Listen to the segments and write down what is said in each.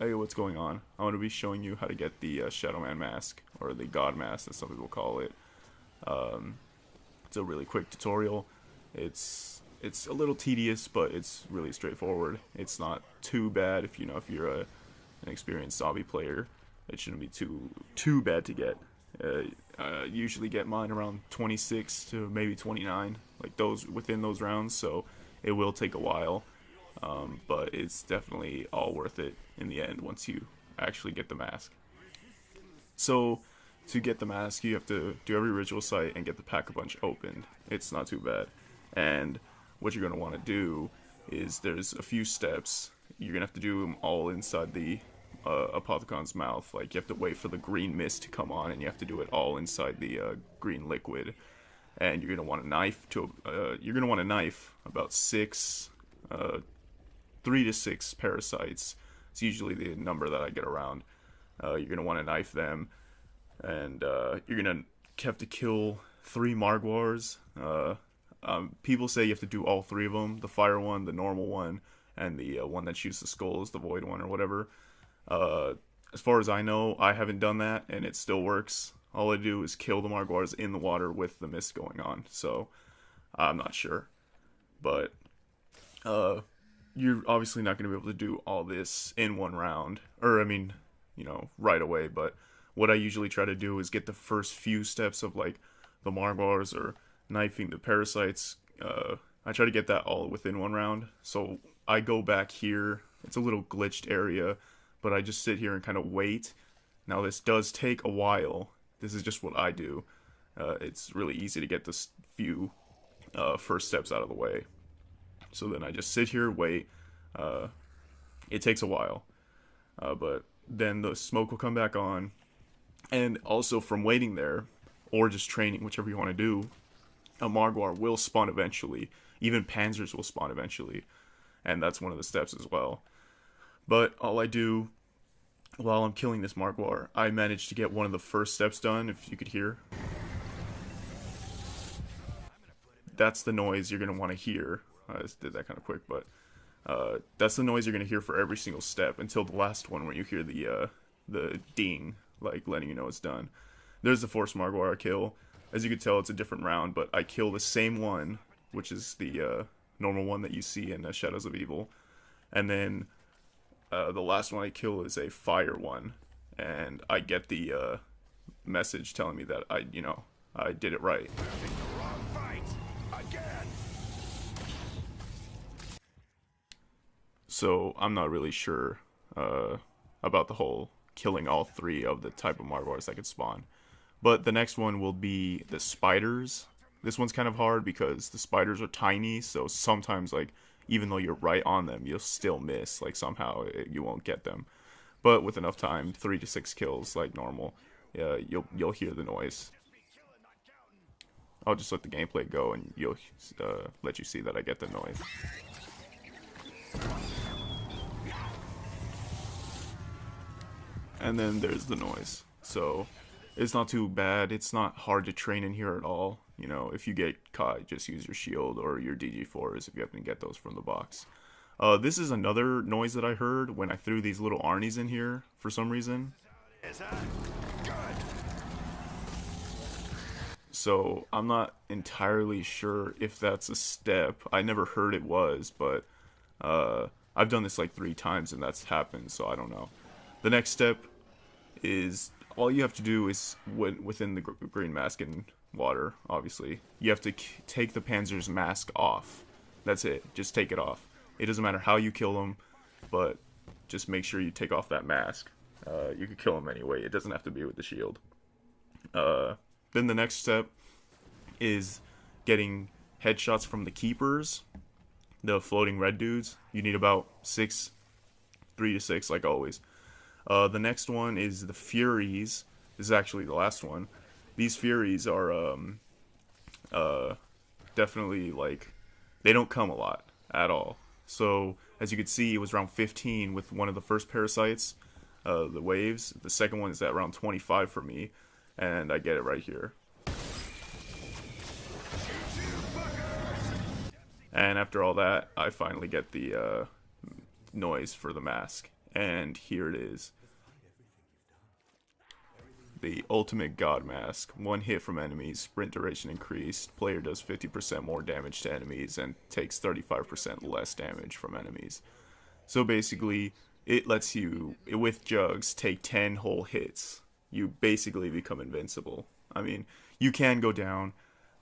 Hey, what's going on? I'm going to be showing you how to get the Shadow Man mask, or the God mask as some people call it. Um, it's a really quick tutorial. It's a little tedious, but it's really straightforward. It's not too bad if you're an experienced zombie player. It shouldn't be too bad to get. I usually get mine around 26 to maybe 29, like those within those rounds. So it will take a while. But it's definitely all worth it in the end once you actually get the mask. So, to get the mask, you have to do every ritual site and get the pack-a-punch opened. It's not too bad. And what you're going to want to do is there's a few steps. You're going to have to do them all inside the Apothecon's mouth. Like, you have to wait for the green mist to come on, and you have to do it all inside the green liquid. And you're going to want a knife about six 3 to 6 parasites. It's usually the number that I get around. You're going to want to knife them, and you're going to have to kill 3 Margwars. People say you have to do all 3 of them, the fire one, the normal one, and the one that shoots the skulls, the void one or whatever. As far as I know, I haven't done that, and it still works. All I do is kill the Margwars in the water with the mist going on, so I'm not sure. But you're obviously not going to be able to do all this in one round, or I mean, right away. But what I usually try to do is get the first few steps of like the Margwars or knifing the parasites. I try to get that all within one round. So I go back here. It's a little glitched area, but I just sit here and kind of wait. Now this does take a while. This is just what I do. It's really easy to get this few first steps out of the way. So then I just sit here, wait. It takes a while. But then the smoke will come back on. And also from waiting there, or just training, whichever you want to do, a Margwar will spawn eventually. Even Panzers will spawn eventually. And that's one of the steps as well. But all I do while I'm killing this Margwar, I managed to get one of the first steps done, if you could hear. That's the noise you're going to want to hear. I just did that kind of quick, but that's the noise you're going to hear for every single step until the last one where you hear the ding, like letting you know it's done. There's the Force Margwar I kill. As you can tell, it's a different round, but I kill the same one, which is the normal one that you see in Shadows of Evil. And then the last one I kill is a fire one, and I get the message telling me that I did it right. So I'm not really sure about the whole killing all 3 of the type of Margwars that could spawn. But the next one will be the spiders. This one's kind of hard because the spiders are tiny, so sometimes, like, even though you're right on them, you'll still miss. Like, somehow you won't get them. But with enough time, 3 to 6 kills, like normal, you'll hear the noise. I'll just let the gameplay go, and you'll let you see that I get the noise. And then there's the noise. So it's not too bad. It's not hard to train in here at all. If you get caught, just use your shield or your DG4s if you happen to get those from the box. This is another noise that I heard when I threw these little Arnies in here for some reason. So I'm not entirely sure if that's a step. I never heard it was, but I've done this like 3 times and that's happened, so I don't know. The next step is all you have to do is within the green mask and water, obviously. You have to take the Panzer's mask off. That's it. Just take it off. It doesn't matter how you kill them, but just make sure you take off that mask. You can kill them anyway. It doesn't have to be with the shield. Then the next step is getting headshots from the keepers, the floating red dudes. You need about 3 to 6, like always. The next one is the Furies. This is actually the last one. These Furies are definitely, like, they don't come a lot at all. So as you can see, it was around 15 with one of the first parasites, the waves. The second one is at around 25 for me, and I get it right here. And after all that, I finally get the noise for the mask. And here it is. The ultimate God Mask. One hit from enemies, sprint duration increased. Player does 50% more damage to enemies and takes 35% less damage from enemies. So basically, it lets you, with jugs, take 10 whole hits. You basically become invincible. I mean, you can go down,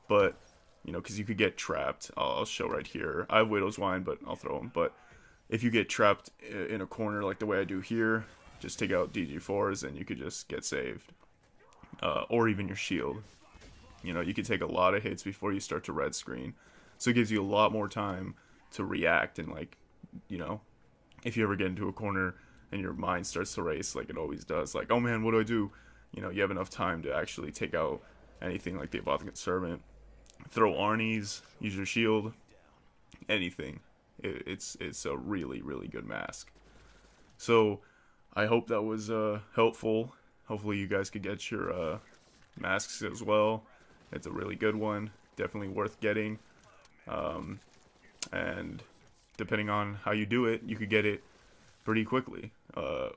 but, because you could get trapped. I'll show right here. I have Widow's Wine, but I'll throw them. But if you get trapped in a corner like the way I do here, just take out DG4s and you could just get saved. Or even your shield. You can take a lot of hits before you start to red screen. So it gives you a lot more time to react and, if you ever get into a corner and your mind starts to race like it always does, like, oh man, what do I do? You have enough time to actually take out anything like the Apothecant Servant, throw Arnie's, use your shield, anything. It's a really, really good mask. So I hope that was helpful. Hopefully you guys could get your masks as well. It's a really good one. Definitely worth getting. And depending on how you do it, you could get it pretty quickly.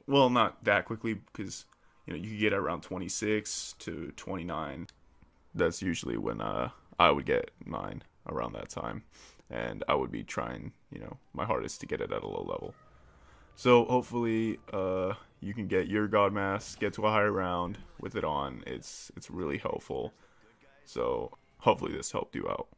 Well, not that quickly, because you could get it around 26 to 29. That's usually when I would get mine, around that time. And I would be trying, my hardest to get it at a low level. So hopefully you can get your God Mask, get to a higher round with it on. It's really helpful. So hopefully this helped you out.